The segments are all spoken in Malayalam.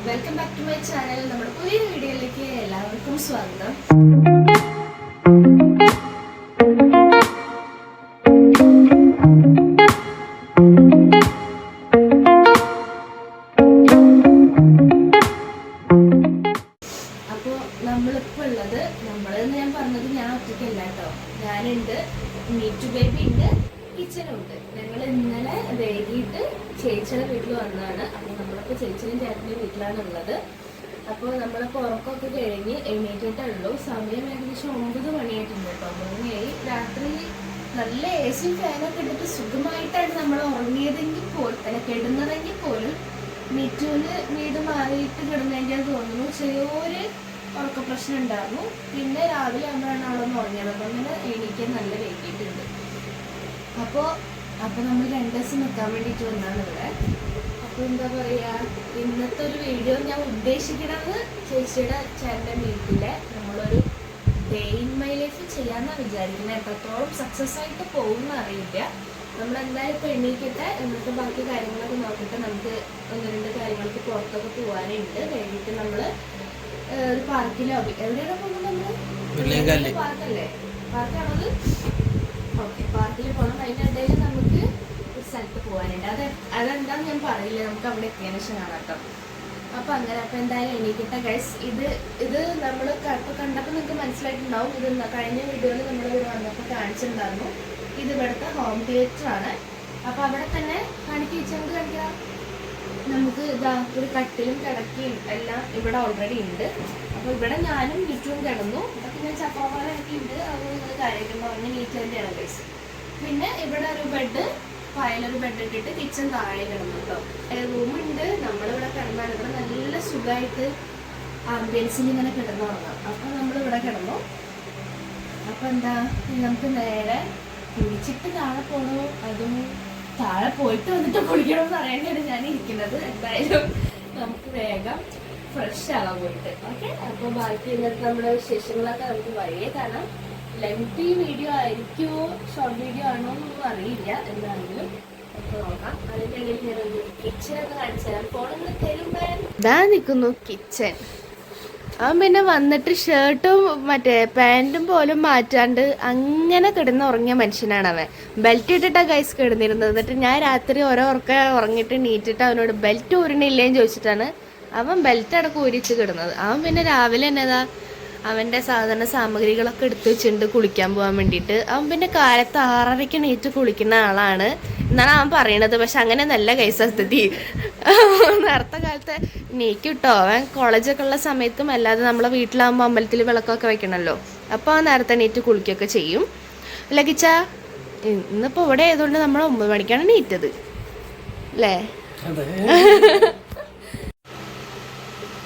Welcome back to my channel. നമ്മുടെ പുതിയ വീഡിയോയിലേക്ക് എല്ലാവർക്കും സ്വാഗതം. അപ്പോൾ നമ്മളിപ്പോൾ ഉള്ളത് നമ്മളെന്ന് ഞാൻ പറഞ്ഞത് ഞാൻ ഒറ്റയ്ക്കല്ല കേട്ടോ. ഞാനുണ്ട്, മീറ്റു ബേബി ഉണ്ട്, കിച്ചനുണ്ട്. ഞങ്ങൾ ഇന്നലെ വൈകിട്ട് ചേച്ചിയുടെ വീട്ടിൽ വന്നതാണ്. അപ്പോൾ നമ്മളിപ്പോൾ ചേച്ചിയും ചേട്ടൻ്റെയും വീട്ടിലാണ് ഉള്ളത്. അപ്പോൾ നമ്മളിപ്പോൾ ഉറക്കമൊക്കെ കഴിഞ്ഞ് എഴുന്നേറ്റിട്ടേ ഉള്ളൂ. സമയം ഏകദേശം 9 മണിയായിട്ടുണ്ട് കേട്ടോ. 9 മണിയായി. രാത്രി നല്ല AC ഫാനൊക്കെ ഇട്ടിട്ട് സുഖമായിട്ടാണ് നമ്മൾ ഉറങ്ങിയതെങ്കിൽ പോലും കിടന്നതെങ്കിൽ പോലും മീറ്റുവിന് വീട് മാറിയിട്ട് കിടന്നതിൻ്റെ തോന്നുന്നു ചെറിയൊരു ഉറക്ക പ്രശ്നം ഉണ്ടായിരുന്നു. പിന്നെ രാവിലെ ആകുമ്പോഴാണ് അവളൊന്ന് ഉറങ്ങിയത്. അപ്പം അങ്ങനെ എണീക്കാൻ നല്ല വൈകിട്ടുണ്ട്. അപ്പോൾ നമ്മൾ 2 ദിവസം നിൽക്കാൻ വേണ്ടിയിട്ട് വന്നതാണ് ഇവിടെ. അപ്പോൾ എന്താ പറയുക, ഇന്നത്തെ ഒരു വീഡിയോ ഞാൻ ഉദ്ദേശിക്കുന്നത് ചേച്ചിയുടെ ചേട്ടൻ്റെ വീട്ടിലെ നമ്മളൊരു ഡേ ഇൻ മൈ ലൈഫ് ചെയ്യാമെന്നാണ് വിചാരിക്കുന്നത്. എത്രത്തോളം സക്സസ് ആയിട്ട് പോകുമെന്ന് അറിയില്ല. നമ്മളെന്തായാലും ഇപ്പോൾ എണീക്കട്ടെ, എന്നിട്ട് ബാക്കി കാര്യങ്ങളൊക്കെ നോക്കിയിട്ട് നമുക്ക് 1-2 കാര്യങ്ങൾക്ക് പുറത്തൊക്കെ പോകാനുണ്ട്. കഴിഞ്ഞിട്ട് നമ്മൾ ഒരു പാർക്കിലോ എവിടെയാണ് പോകുന്നത്? നമ്മൾ പാർക്കല്ലേ? പാർക്കാണത്. ഓക്കെ, പാർക്കിൽ പോകണം. അതിനിടയിൽ നമുക്ക് ഒരു സ്ഥലത്ത് പോകാനുണ്ട്. അതെന്താന്ന് ഞാൻ പറയില്ല, നമുക്ക് അവിടെ എത്തിയതിനു ശേഷം കാണാം കേട്ടോ. അപ്പം അങ്ങനെ. അപ്പം എന്തായാലും എണീക്കട്ടെ ഗൈസ്. ഇത് നമ്മൾ ഇപ്പോൾ കണ്ടപ്പോൾ നിങ്ങൾക്ക് മനസ്സിലായിട്ടുണ്ടാവും. ഇത് കഴിഞ്ഞ വീഡിയോയിൽ നമ്മൾ ഇവിടെ വന്നപ്പോൾ കാണിച്ചിട്ടുണ്ടായിരുന്നു. ഇത് ഇവിടുത്തെ ഹോം തിയേറ്റർ ആണ്. അപ്പോൾ അവിടെ തന്നെ കാണിക്കുക, കാണിക്കാം. നമുക്ക് ഇതാ ഒരു കട്ടിലും കിടക്കയും എല്ലാം ഇവിടെ ഓൾറെഡി ഉണ്ട്. അപ്പോൾ ഇവിടെ ഞാനും മീറ്റും കിടന്നു. അതൊക്കെ ഞാൻ ചപ്പാപ്പാലൊക്കെ ഉണ്ട്. അത് കാര്യമായിട്ട് പറഞ്ഞ് മീറ്റ് തന്നെയാണ് ഗൈസ്. പിന്നെ ഇവിടെ ഒരു ബെഡ്, പായലൊരു ബെഡ് ഇട്ടിട്ട് കിച്ചൺ താഴെ കിടന്നു കേട്ടോ. റൂമുണ്ട്. നമ്മളിവിടെ കിടന്നാൽ ഇവിടെ നല്ല സുഖമായിട്ട് ആംബിയൻസിൽ ഇങ്ങനെ കിടന്നുറങ്ങാം. അപ്പോൾ നമ്മളിവിടെ കിടന്നു. അപ്പോൾ എന്താ, നമുക്ക് നേരെ കുളിച്ചിട്ട് താഴെ പോകണോ അതും താഴെ പോയിട്ട് വന്നിട്ട് കുളിക്കണമെന്ന് അറിയാനാണ് ഞാൻ ഇരിക്കുന്നത്. എന്തായാലും നമുക്ക് വേഗം ഫ്രഷ് ആകാൻ പോയിട്ട്. ഓക്കെ, അപ്പോൾ ബാക്കി ഇന്നത്തെ നമ്മുടെ വിശേഷങ്ങളൊക്കെ നമുക്ക് വഴിയെ കാണാം. ലെങ്തി വീഡിയോ ആയിരിക്കുമോ ഷോർട്ട് വീഡിയോ ആണോ എന്നൊന്നും അറിയില്ല. എന്താണെങ്കിലും നമുക്ക് നോക്കാം. അതിൻ്റെ ഇടയിൽ ഞാനൊരു കിച്ചനൊക്കെ കാണിച്ചു തരാം. ഫോണിൽ തരുമ്പോൾ ഇതാ നിൽക്കുന്നു കിച്ചൻ. അവൻ പിന്നെ വന്നിട്ട് ഷർട്ടും മറ്റേ പാൻറ്റും പോലും മാറ്റാണ്ട് അങ്ങനെ കിടന്നുറങ്ങിയ മനുഷ്യനാണ് അവൻ. ബെൽറ്റ് ഇട്ടിട്ടാണ് ഗൈസ് കിടന്നിരുന്നത്. എന്നിട്ട് ഞാൻ രാത്രി ഉറങ്ങിയിട്ട് നീറ്റിട്ട് അവനോട് ബെൽറ്റ് ഊരണില്ലേന്ന് ചോദിച്ചിട്ടാണ് അവൻ ബെൽറ്റ് അടക്കം ഊരിച്ച് കിടന്നത്. അവൻ പിന്നെ രാവിലെ എന്നതാ അവൻ്റെ സാധാരണ സാമഗ്രികളൊക്കെ എടുത്ത് വെച്ചിട്ടുണ്ട് കുളിക്കാൻ പോകാൻ വേണ്ടിയിട്ട്. അവൻ പിന്നെ കാലത്ത് 6:30 നീറ്റ് കുളിക്കുന്ന ആളാണ് എന്നാണ് അവൻ പറയണത്. പക്ഷെ അങ്ങനെ നല്ല കൈസസ്ഥിതി. നേരത്തെ കാലത്തെ നീക്ക് കിട്ടോ. അവൻ കോളേജൊക്കെ ഉള്ള സമയത്തും അല്ലാതെ നമ്മളെ വീട്ടിലാകുമ്പോൾ അമ്പലത്തിൽ വിളക്കൊക്കെ വെക്കണമല്ലോ. അപ്പോൾ അവൻ നേരത്തെ നീറ്റ് കുളിക്കുകയൊക്കെ ചെയ്യും. ലഗിച്ച ഇന്നിപ്പോൾ ഇവിടെ ആയതുകൊണ്ട് നമ്മൾ 9 മണിക്കാണ് നീറ്റത് അല്ലേ?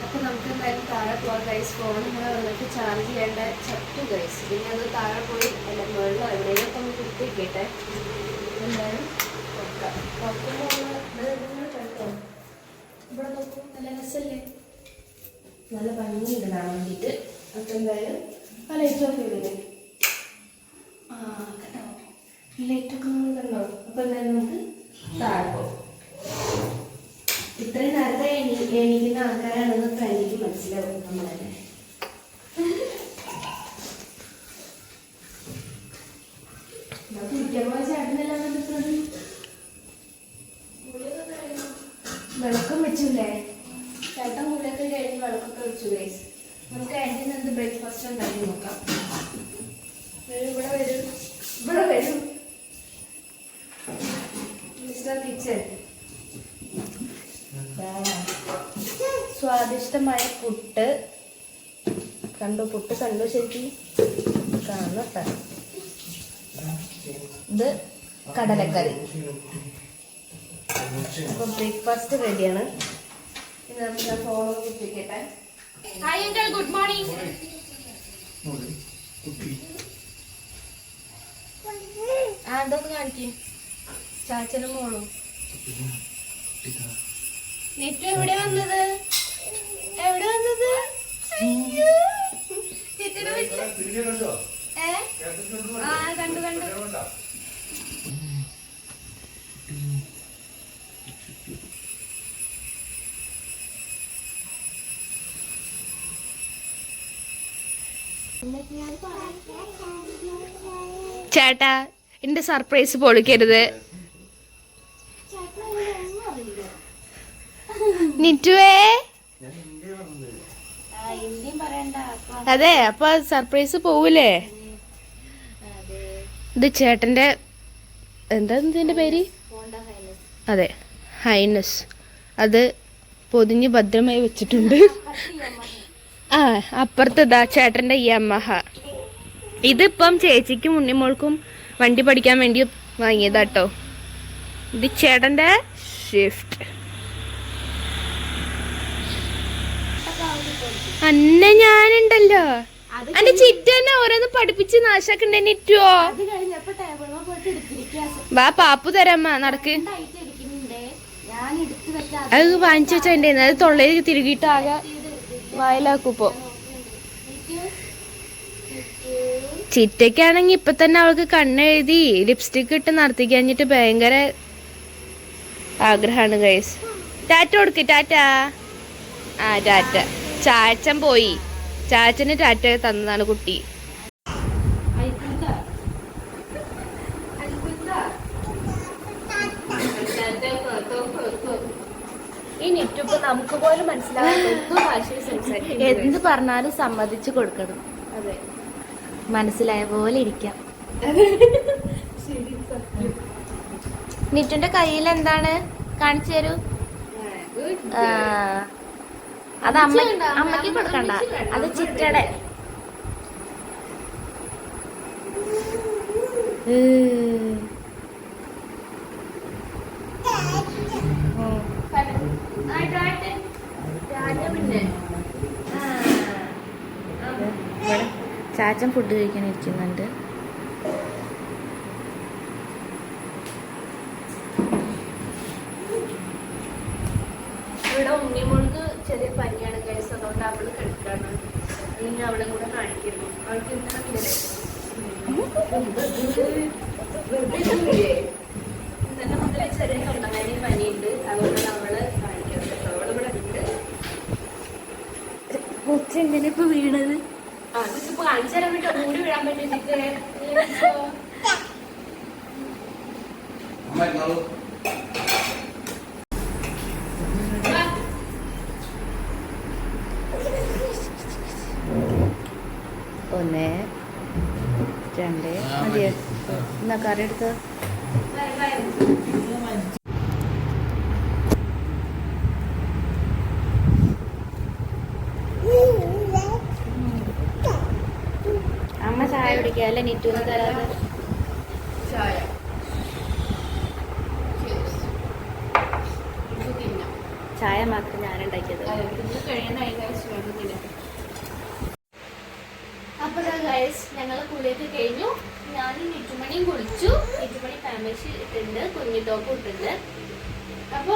അപ്പോൾ നമുക്ക് എന്തായാലും താഴെ പോകാം ഗൈസ്. ഫോൺ ഇങ്ങനെ വന്നിട്ട് ചാർജ് ചെയ്യേണ്ട ചത്തു ഗൈസ്. പിന്നെ അത് താഴെ പോയി അല്ല മുകളിലോ എവിടെയൊക്കെ ഒന്ന് കുത്തിക്കട്ടെ. എന്തായാലും നോക്കാം. കണ്ടോ, ഇവിടെ നോക്കും, നല്ല രസമല്ലേ? നല്ല ഭംഗിയുണ്ട് കാണാൻ വേണ്ടിയിട്ട്. അപ്പം എന്തായാലും ആ ലൈറ്റ് ഓഫ് ചെയ്തില്ലേ? ആ കേട്ടോ, ഈ ലൈറ്റൊക്കെ നമ്മൾ കണ്ടോ. അപ്പം എന്തായാലും നമുക്ക് താഴെ പോകും. ഇത്രയും നേരത്തെ എണീക്കുന്ന ആൾക്കാരാണെന്ന് എനിക്ക് മനസ്സിലാവും. നമ്മളല്ലേ കുടിക്കാൻ പോയ ചേട്ടനെല്ലാം കണ്ടിട്ടുള്ളത്. വിളക്കം വെച്ചില്ലേ ചേട്ടൻ? കുളിയൊക്കെ കഴിഞ്ഞ് വിളക്കൊക്കെ വെച്ചു ഗൈസ്. നമുക്ക് ക്യാൻറ്റീൻ എന്ത് ബ്രേക്ക്ഫാസ്റ്റ് ഉണ്ടാക്കി നോക്കാം. ഇവിടെ വരും മിസ്റ്റർ കിച്ചൻ. സ്വാദിഷ്ടമായ പുട്ട് കണ്ടു. പുട്ട് കണ്ടു ശരിക്കും കാണട്ടെ. ഇത് കടലക്കറി. അപ്പൊ ബ്രേക്ക്ഫാസ്റ്റ് റെഡിയാണ്. പിന്നെ നമുക്ക് ഫോണൊക്കെ കുത്തിക്കട്ടെ. Hi uncle, good morning. അതൊന്ന് കാണിക്കും ചാച്ചനും മോളും. നെറ്റ് എവിടെ വന്നത്? കണ്ടു. ചേട്ടാ എന്റെ സർപ്രൈസ് പൊളിക്കരുത്. നിറ്റുവേ അതെ, അപ്പൊ സർപ്രൈസ് പോവൂലേ? ഇത് ചേട്ടന്റെ എന്താ ഇതിന്റെ പേര്? അതെ, ഹൈനസ്. അത് പൊതിഞ്ഞ് ഭദ്രമായി വെച്ചിട്ടുണ്ട്. ആ അപ്പുറത്തതാ ചേട്ടന്റെ യമഹ. ഇതിപ്പം ചേച്ചിക്കും ഉണ്ണിമോൾക്കും വണ്ടി പഠിക്കാൻ വേണ്ടി വാങ്ങിയതാട്ടോ. ഇത് ചേട്ടന്റെ ഷിഫ്റ്റ്. അന്ന ഞാനുണ്ടല്ലോ, അന്റെ ചിറ്റന്നെ ഓരോന്ന് പഠിപ്പിച്ച് നാശാക്കണ്ടേറ്റുവോ? വാ പാപ്പു തരാമ്മ, നടക്ക്. അത് വാങ്ങിച്ചു വെച്ചാ അത് തൊള്ളയിൽ തിരുകിയിട്ട് ആകെ വായിലാക്കൂപ്പോ. ചിറ്റയ്ക്കാണെങ്കി ഇപ്പൊ തന്നെ അവൾക്ക് കണ്ണെഴുതി ലിപ്സ്റ്റിക് ഇട്ട് നടത്തിക്കഴിഞ്ഞിട്ട് ഭയങ്കര ആഗ്രഹാണ് ഗൈസ്. ടാറ്റ കൊടുക്ക്, ടാറ്റ. ആ ടാറ്റ. ചാച്ചൻ പോയി, ചാച്ചന് ടാറ്റ തന്നതാണ് കുട്ടി. ഈ നെറ്റിപ്പോ നമുക്ക് പോലും മനസ്സിലാവാത്ത ഭാഷയിൽ സംസാരിക്കും. എന്ത് പറഞ്ഞാലും സമ്മതിച്ചു കൊടുക്കണം. അതെ, മനസ്സിലായ പോലെ ഇരിക്കാം. നിറ്റുന്റെ കയ്യിൽ എന്താണ് കാണിച്ചു തരൂ. അത് അമ്മക്ക് കൊടുക്കണ്ട, അത് ചിറ്റടെ. ചാച്ചൻ ഫുഡ് കഴിക്കാൻ ഇരിക്കുന്നുണ്ട്. ഇവിടെ ഉണ്ണിമോൾക്ക് ചെറിയ പനിയാണ് കഴിച്ചത്, അതുകൊണ്ട് അവള് കിടക്കാണ്. അല്ലെങ്കിൽ അവളെ കൂടെ കാണിക്കുന്നു. അവൾക്ക് ഇന്നലെ മുതലേ ചെറിയ തൊണ്ടവേദന പനിയുണ്ട്, അതുകൊണ്ട് നമ്മള് കാണിക്കുന്നത്. അവളിവിടെ ഉണ്ട്. കൊച്ചു എങ്ങനെ ഇപ്പൊ വീണത്? അതിപ്പോ കാണിച്ചു തരാൻ വേണ്ടി ഒന്നുകൂടി വീഴാൻ പറ്റിട്ട്. ഒന്ന് രണ്ട് മതിയോ? എന്നാ കറി എടുത്ത് അമ്മ ചായ കുടിക്കുക അല്ലെ? നിറ്റൂന്ന് തരാതെ ചായ മാത്രം ഞാനുണ്ടാക്കിയത്. അപ്പൊ ഗൈസ് ഞങ്ങള് കുളിയൊക്കെ കഴിഞ്ഞു. ഞാനും നിറ്റുമണിയും കുളിച്ചു. നിറ്റുമണി ഫാമിലി ഇട്ടുണ്ട്, കുഞ്ഞു ടോപ്പ് ഇട്ടുണ്ട്. അപ്പൊ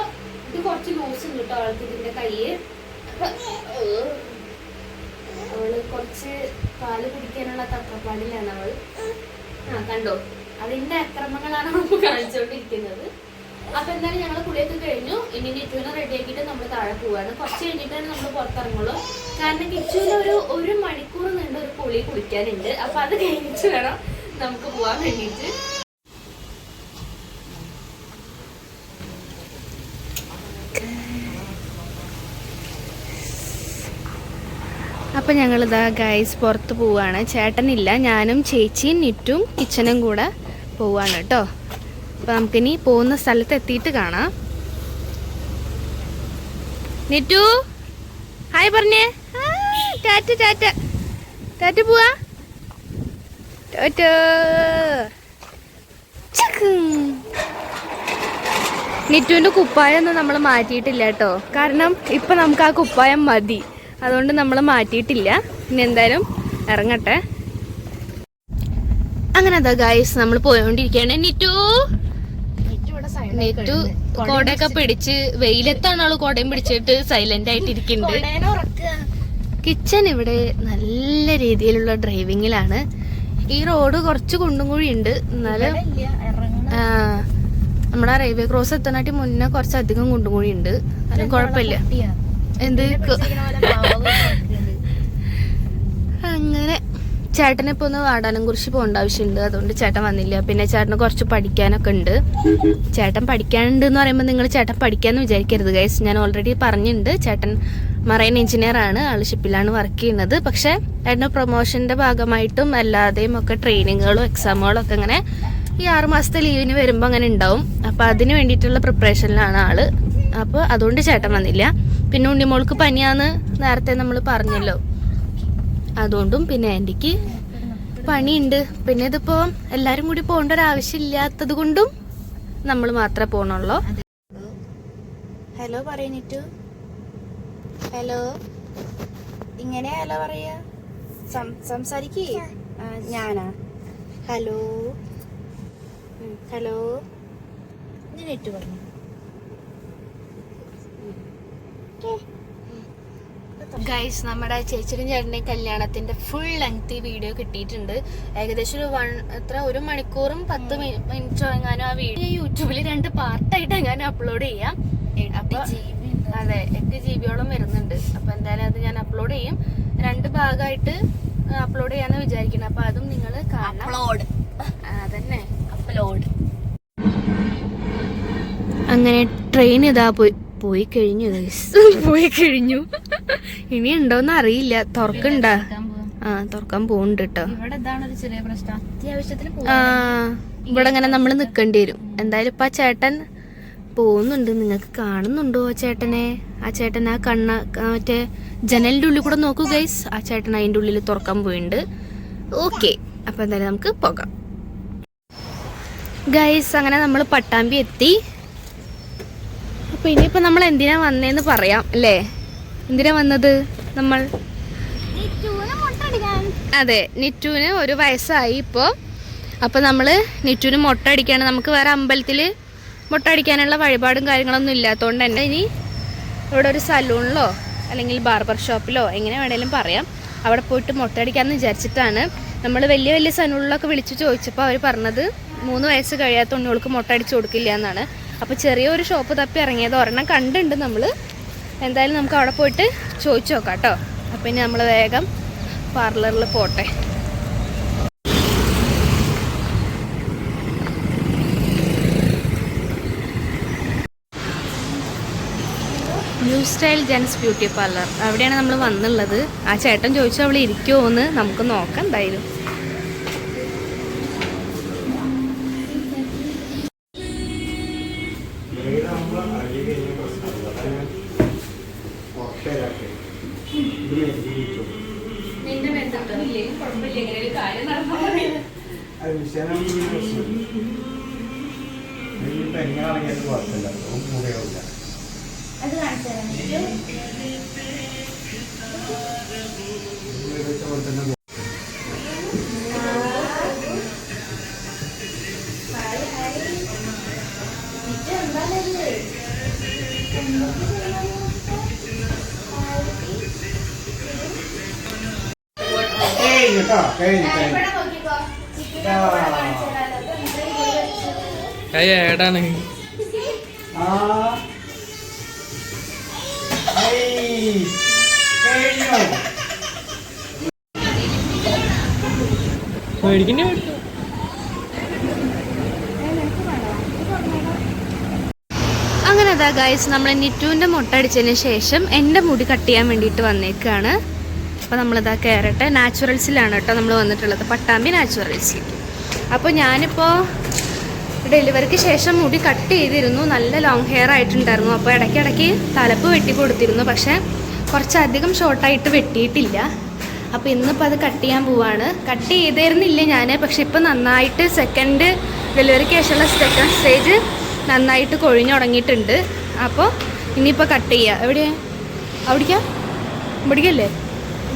ഇത് കുറച്ച് ലൂസ് ഉണ്ട് കേട്ടോ അവൾക്ക് ഇതിന്റെ കയ്യ്. അവള് കുറച്ച് പാല് കുടിക്കാനുള്ള തക്കപ്പാടിലാണ് അവൾ. കണ്ടോ, അതിന്റെ അക്രമങ്ങളാണ് നമുക്ക് കാണിച്ചുകൊണ്ടിരിക്കുന്നത്. അപ്പൊ എന്തായാലും ഞങ്ങൾ കുളിയൊക്കെ കഴിഞ്ഞു. ഇനി നിറ്റുവിനെ റെഡി ആക്കിയിട്ട് നമ്മൾ താഴെ പോവാണ്. കുറച്ച് കഴിഞ്ഞിട്ടാണ് നമ്മൾ പുറത്തിറങ്ങുള്ളൂ. കാരണം കിച്ചുവിന് ഒരു മണിക്കൂർ നീണ്ട ഒരു കുളി കുളിക്കാനുണ്ട്. അപ്പൊ അത് കഴിഞ്ഞിട്ട് വേണം നമുക്ക് പോവാൻ വേണ്ടിയിട്ട്. അപ്പൊ ഞങ്ങളിതാ ഗൈസ് പുറത്ത് പോവാണ്. ചേട്ടനില്ല, ഞാനും ചേച്ചിയും നിറ്റും കിച്ചനും കൂടെ പോവാണ് കേട്ടോ. അപ്പൊ നമുക്കിനി പോകുന്ന സ്ഥലത്ത് എത്തിയിട്ട് കാണാം. നിറ്റു ഹായ് പറഞ്ഞേ. ടാറ്റ ടാറ്റ ടാറ്റ പോവാ. ടാറ്റ. നിറ്റുവിന്റെ കുപ്പായൊന്നും നമ്മൾ മാറ്റിയിട്ടില്ല കേട്ടോ. കാരണം ഇപ്പൊ നമുക്ക് ആ കുപ്പായം മതി, അതുകൊണ്ട് നമ്മൾ മാറ്റിയിട്ടില്ല. ഇനി എന്തായാലും ഇറങ്ങട്ടെ. അങ്ങനെ അതാ ഗൈസ് നമ്മൾ പോയോണ്ടിരിക്കുകയാണ്. നിറ്റു കോടയൊക്കെ പിടിച്ച് വെയിലത്താണ് അവള് കോടയും പിടിച്ചിട്ട് സൈലന്റ് ആയിട്ടിരിക്കുന്നുണ്ട്. കിച്ചൻ ഇവിടെ നല്ല രീതിയിലുള്ള ഡ്രൈവിങ്ങിലാണ്. ഈ റോഡ് കുറച്ച് കുണ്ടും കുഴി ഉണ്ട്, എന്നാലും നമ്മുടെ റെയിൽവേ ക്രോസ് എത്താനായിട്ട് മുന്നേ കുറച്ചധികം കുണ്ടും കുഴി ഉണ്ട്. അതിന് കുഴപ്പമില്ല. എന്ത് അങ്ങനെ ചേട്ടനെ ഇപ്പോൾ ഒന്ന് വാടാനംകുറിച്ച് പോകേണ്ട ആവശ്യമുണ്ട്, അതുകൊണ്ട് ചേട്ടൻ വന്നില്ല. പിന്നെ ചേട്ടന് കുറച്ച് പഠിക്കാനൊക്കെ ഉണ്ട്. ചേട്ടൻ പഠിക്കാനുണ്ട് എന്ന് പറയുമ്പോൾ നിങ്ങൾ ചേട്ടൻ പഠിക്കാമെന്ന് വിചാരിക്കരുത് ഗൈസ്. ഞാൻ ഓൾറെഡി പറഞ്ഞിട്ടുണ്ട്, ചേട്ടൻ മറൈൻ എഞ്ചിനീയർ ആണ്, ആൾ ഷിപ്പിലാണ് വർക്ക് ചെയ്യുന്നത്. പക്ഷേ ചേട്ടൻ്റെ പ്രൊമോഷൻ്റെ ഭാഗമായിട്ടും അല്ലാതെയും ഒക്കെ ട്രെയിനിങ്ങുകളും എക്സാമുകളും ഒക്കെ അങ്ങനെ ഈ 6 മാസത്തെ ലീവിന് വരുമ്പോൾ അങ്ങനെ ഉണ്ടാവും. അപ്പോൾ അതിന് വേണ്ടിയിട്ടുള്ള പ്രിപ്പറേഷനിലാണ് ആള്. അപ്പോൾ അതുകൊണ്ട് ചേട്ടൻ വന്നില്ല. പിന്നെ ഉണ്ണിമോൾക്ക് പനിയാന്ന് നേരത്തെ നമ്മൾ പറഞ്ഞല്ലോ, അതുകൊണ്ടും പിന്നെ ആൻറ്റിക്ക് പണിയുണ്ട്. പിന്നെ ഇതിപ്പോൾ എല്ലാവരും കൂടി പോകേണ്ട ഒരു ആവശ്യമില്ലാത്തത് കൊണ്ടും നമ്മൾ മാത്രമേ പോകണുള്ളൂ. ഹലോ പറയുന്നിട്ടു, ഹലോ ഇങ്ങനെ ഹലോ പറയാ, സംസാരിക്കേ. ഞാനാ ഹലോ ഹലോ നെറ്റ് പറഞ്ഞു. ഗൈസ്, നമ്മുടെ ചേച്ചിയും ചേട്ടൻ്റെയും കല്യാണത്തിന്റെ ഫുൾ ലെങ്തി വീഡിയോ കിട്ടിയിട്ടുണ്ട്. ഏകദേശം ഒരു മണിക്കൂറും 10 മിനിറ്റോ എങ്ങാനും ആ വീഡിയോ യൂട്യൂബിൽ 2 പാർട്ടായിട്ട് എങ്ങാനും അപ്ലോഡ് ചെയ്യാം. അപ്പൊ അതെ 8 GB വരുന്നുണ്ട്. അപ്പൊ എന്തായാലും അത് ഞാൻ അപ്ലോഡ് ചെയ്യും, 2 ഭാഗമായിട്ട് അപ്ലോഡ് ചെയ്യാന്ന് വിചാരിക്കണം. അപ്പൊ അതും നിങ്ങൾ കാണണം. അതന്നെ അപ്ലോഡ്. അങ്ങനെ ട്രെയിൻ ഇതാ പോയി കഴിഞ്ഞു പോയി കഴിഞ്ഞു. ഇനി ഉണ്ടോന്ന് അറിയില്ല. തുറക്കണ്ട, തുറക്കാൻ പോകുന്നുണ്ട് കേട്ടോ. ഇവിടെ അങ്ങനെ നമ്മൾ നിക്കേണ്ടി വരും. എന്തായാലും ഇപ്പൊ ആ ചേട്ടൻ പോകുന്നുണ്ട്. നിങ്ങൾക്ക് കാണുന്നുണ്ടോ ആ ചേട്ടനെ? ആ ചേട്ടൻ ആ മറ്റേ ജനലിന്റെ ഉള്ളിൽ കൂടെ നോക്കൂ ഗൈസ്. ആ ചേട്ടൻ അതിന്റെ ഉള്ളിൽ തുറക്കാൻ പോയിട്ടുണ്ട്. ഓക്കെ, അപ്പൊ എന്തായാലും നമുക്ക് പോകാം ഗൈസ്. അങ്ങനെ നമ്മൾ പട്ടാമ്പി എത്തി. അപ്പൊ ഇനിയിപ്പോ നമ്മൾ എന്തിനാ വന്നേന്ന് പറയാം അല്ലേ? എന്തിനാ വന്നത് നമ്മൾ? അതെ, നിറ്റുവിന് 1 വയസ്സായി ഇപ്പോൾ. അപ്പോൾ നമ്മൾ നിറ്റുവിന് മുട്ട അടിക്കുകയാണ്. നമുക്ക് വേറെ അമ്പലത്തിൽ മുട്ട അടിക്കാനുള്ള വഴിപാടും കാര്യങ്ങളൊന്നും ഇല്ലാത്തതുകൊണ്ട് തന്നെ ഇനി ഇവിടെ ഒരു സലൂണിലോ അല്ലെങ്കിൽ ബാർബർ ഷോപ്പിലോ എങ്ങനെ വേണേലും പറയാം, അവിടെ പോയിട്ട് മുട്ട അടിക്കാമെന്ന് വിചാരിച്ചിട്ടാണ്. നമ്മൾ വലിയ വലിയ സലൂണിലൊക്കെ വിളിച്ച് ചോദിച്ചപ്പോൾ അവർ പറഞ്ഞത് 3 വയസ്സ് കഴിയാത്ത ഉണ്ണികൾക്ക് മുട്ട അടിച്ചു കൊടുക്കില്ല എന്നാണ്. അപ്പോൾ ചെറിയൊരു ഷോപ്പ് തപ്പി ഇറങ്ങിയത്, ഒരെണ്ണം കണ്ടുണ്ട് നമ്മൾ. എന്തായാലും നമുക്ക് അവിടെ പോയിട്ട് ചോദിച്ചു നോക്കാം കേട്ടോ. അപ്പം ഇനി നമ്മൾ വേഗം പാർലറിൽ പോട്ടെ. New style gents beauty parlour, അവിടെയാണ് നമ്മൾ വന്നുള്ളത്. ആ ചേട്ടൻ ചോദിച്ചു അവൾ ഇരിക്കുമോ എന്ന്, നമുക്ക് നോക്കാം എന്തായാലും. ഏടാണ് മേടിക്കണ്ടേ? അങ്ങനെ അതാ ഗൈസ്, നമ്മൾ നിറ്റുവിൻ്റെ മുട്ട അടിച്ചതിന് ശേഷം എൻ്റെ മുടി കട്ട് ചെയ്യാൻ വേണ്ടിയിട്ട് വന്നേക്കാണ്. അപ്പോൾ നമ്മളിതാ കയറട്ടെ. നാച്ചുറൽസിലാണ് കേട്ടോ നമ്മൾ വന്നിട്ടുള്ളത്, പട്ടാമ്പി നാച്ചുറൽസിൽ. അപ്പോൾ ഞാനിപ്പോൾ ഡെലിവറിക്ക് ശേഷം മുടി കട്ട് ചെയ്തിരുന്നു, നല്ല ലോങ് ഹെയർ ആയിട്ടുണ്ടായിരുന്നു. അപ്പോൾ ഇടയ്ക്കിടയ്ക്ക് തലപ്പ് വെട്ടി കൊടുത്തിരുന്നു, പക്ഷേ കുറച്ചധികം ഷോർട്ടായിട്ട് വെട്ടിയിട്ടില്ല. അപ്പോൾ ഇന്നിപ്പോൾ അത് കട്ട് ചെയ്യാൻ പോവാണ്. കട്ട് ചെയ്തിരുന്നില്ല ഞാൻ, പക്ഷെ ഇപ്പോൾ നന്നായിട്ട് സെക്കൻഡ് ഡെലിവറിക്ക് ശേഷമുള്ള സെക്കൻഡ് സ്റ്റേജ് നന്നായിട്ട് കൊഴിഞ്ഞു തുടങ്ങിയിട്ടുണ്ട്. അപ്പോൾ ഇനിയിപ്പോൾ കട്ട് ചെയ്യുക. എവിടെയാണ്? അവിടേക്കാ? ഇവിടേക്കല്ലേ?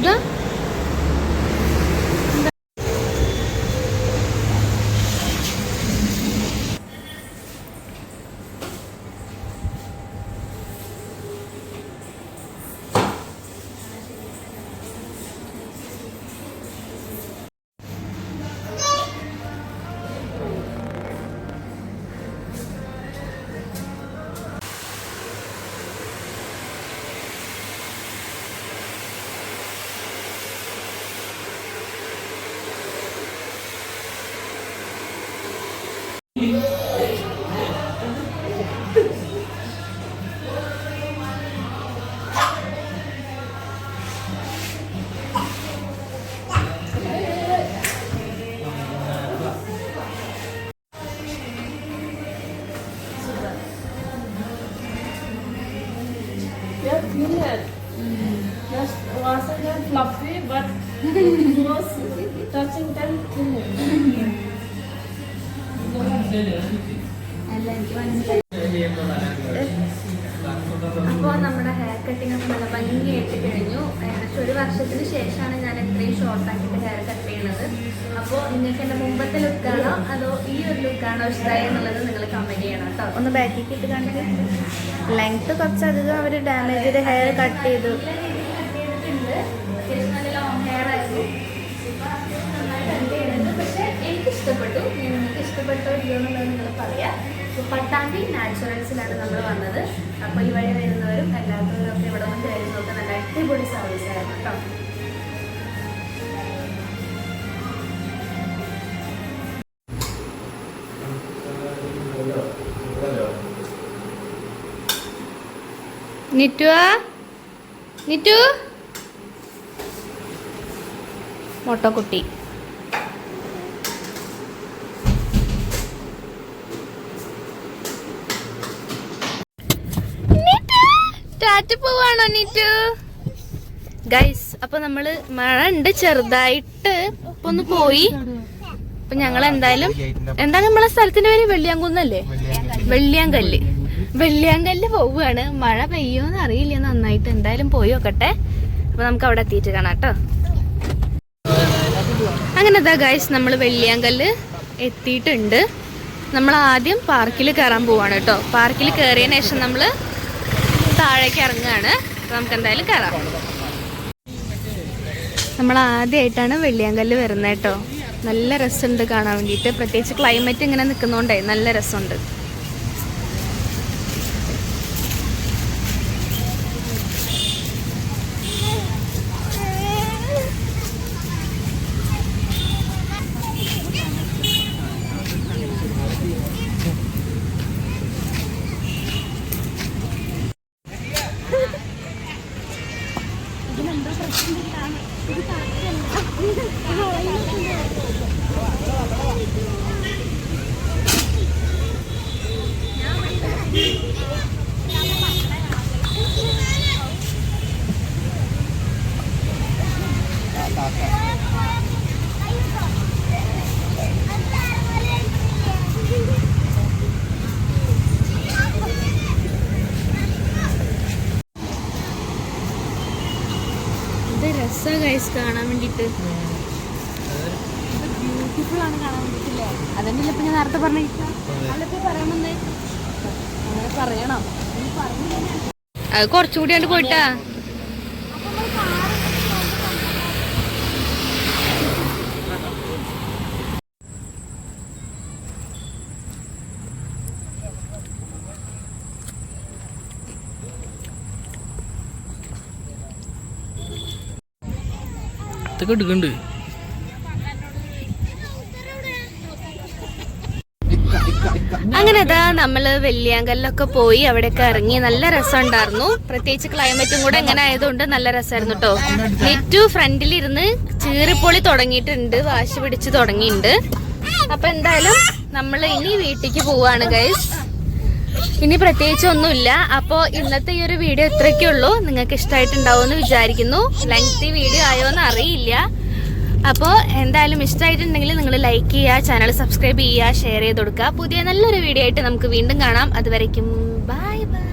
ഇതാ Yeah, thinner. Just was again fluffy, but was touching them thinner. അല്ല എനിക്ക് മനസ്സിലായി. അപ്പോൾ നമ്മുടെ ഹെയർ കട്ടിങ് ഒക്കെ നല്ല ഭംഗിയായിട്ട് കഴിഞ്ഞു. ഏകദേശം 1 വർഷത്തിന് ശേഷമാണ് ഞാൻ ഇത്രയും ഷോർട്ടാക്കിയിട്ട് ഹെയർ കട്ട് ചെയ്യണത്. അപ്പോൾ നിങ്ങൾക്ക് എൻ്റെ മുമ്പത്തെ ലുക്കാണോ അതോ ഈ ഒരു ലുക്കാണോ ഇഷ്ടമായി എന്നുള്ളത് നിങ്ങൾ കമൻറ്റ് ചെയ്യണം കേട്ടോ. ഒന്ന് ബാക്കിലേക്ക് ഇട്ട് കാണിക്കാം. ലെങ്ത്ത് കുറച്ചധികം അവർ ഡാമേജ് ചെയ്ത് ഹെയർ കട്ട് ചെയ്തു. അത്യാവശ്യം നല്ല ലോങ് ഹെയർ ആയിരുന്നു. നന്നായിട്ട് കട്ട് ചെയ്യണത്. പക്ഷേ എനിക്ക് ഇഷ്ടപ്പെട്ടു. നിങ്ങൾക്ക് ഇഷ്ടപ്പെട്ടോ ഇല്ലയോ എന്നുള്ളത് നിങ്ങൾ പറയാം. പട്ടാമ്പി നാച്ചുറൽസിലാണ് നമ്മൾ വന്നത്. അപ്പോൾ ഈ വഴി വരുന്നവരും എല്ലാത്തവരും ഒക്കെ ഇവിടെ വന്ന് കയറി നോക്കാൻ നല്ല അടിപൊളി സർവീസ് ആയിരുന്നു കേട്ടോ. നിറ്റു മൊട്ടക്കുട്ടി പോവാണോ നീറ്റു? ഗൈസ്, അപ്പൊ നമ്മള് മഴ ഉണ്ട് ചെറുതായിട്ട് ഇപ്പൊ ഒന്ന് പോയി. അപ്പൊ ഞങ്ങൾ എന്തായാലും നമ്മളെ സ്ഥലത്തിന്റെ പേര് വെള്ളിയാങ്കുന്നല്ലേ? വെള്ളിയാങ്കല്ല് പോവുകയാണ്. മഴ പെയ്യോന്ന് അറിയില്ല നന്നായിട്ട്. എന്തായാലും പോയി നോക്കട്ടെ. അപ്പൊ നമുക്ക് അവിടെ എത്തിയിട്ട് കാണാം കേട്ടോ. അങ്ങനെതാ ഗൈസ്, നമ്മൾ വെള്ളിയാങ്കല്ല് എത്തിയിട്ടുണ്ട്. നമ്മൾ ആദ്യം പാർക്കിൽ കയറാൻ പോവാണ് കേട്ടോ. പാർക്കിൽ കയറിയതിന് ശേഷം നമ്മള് താഴേക്ക് ഇറങ്ങുകയാണ്. നമുക്ക് എന്തായാലും കയറാം. നമ്മൾ ആദ്യമായിട്ടാണ് വെള്ളിയാങ്കല്ല് വരുന്നത് കേട്ടോ. നല്ല രസമുണ്ട് കാണാൻ വേണ്ടിയിട്ട്. പ്രത്യേകിച്ച് ക്ലൈമറ്റ് ഇങ്ങനെ നിൽക്കുന്നതുകൊണ്ടേ നല്ല രസമുണ്ട്. രസാ ഗൈസ് കാണാൻ വേണ്ടിട്ട്. ബ്യൂട്ടിഫുൾ ആണ് കാണാൻ വേണ്ടിട്ടില്ലേ? അതന്നെയല്ലേ ഇപ്പൊ ഞാൻ നേരത്തെ പറഞ്ഞിട്ട് പറയാമെന്ന്. അങ്ങനെ പറയണം. അത് കുറച്ചുകൂടി കണ്ട് പോയിട്ടാ. എടുക്കണ്ട്. അങ്ങനെ നമ്മള് വെള്ളിയാങ്കല്ലൊക്കെ പോയി അവിടെയൊക്കെ ഇറങ്ങി. നല്ല രസം ഉണ്ടായിരുന്നു. പ്രത്യേകിച്ച് ക്ലൈമറ്റും കൂടെ എങ്ങനെ ആയതുകൊണ്ട് നല്ല രസമായിരുന്നു കേട്ടോ. നെറ്റു ഫ്രണ്ടിലിരുന്ന് ചീറിപ്പൊളി തുടങ്ങിയിട്ടുണ്ട്, വാശി പിടിച്ച് തുടങ്ങിയിട്ടുണ്ട്. അപ്പൊ എന്തായാലും നമ്മൾ ഇനി വീട്ടിലേക്ക് പോവാണ് ഗൈസ്. ഇനി പ്രത്യേകിച്ച് ഒന്നുമില്ല. അപ്പോൾ ഇന്നത്തെ ഈ ഒരു വീഡിയോ ഇത്രയൊക്കെ ഉള്ളൂ. നിങ്ങൾക്ക് ഇഷ്ടമായിട്ടുണ്ടാവും എന്ന് വിചാരിക്കുന്നു. ലെങ്തി വീഡിയോ ആയോന്ന് അറിയില്ല. അപ്പോൾ എന്തായാലും ഇഷ്ടമായിട്ടുണ്ടെങ്കിൽ നിങ്ങൾ ലൈക്ക് ചെയ്യുക, ചാനൽ സബ്സ്ക്രൈബ് ചെയ്യുക, ഷെയർ ചെയ്ത് കൊടുക്കുക. പുതിയ നല്ലൊരു വീഡിയോ ആയിട്ട് നമുക്ക് വീണ്ടും കാണാം. അതുവരയ്ക്കും ബൈ ബൈ.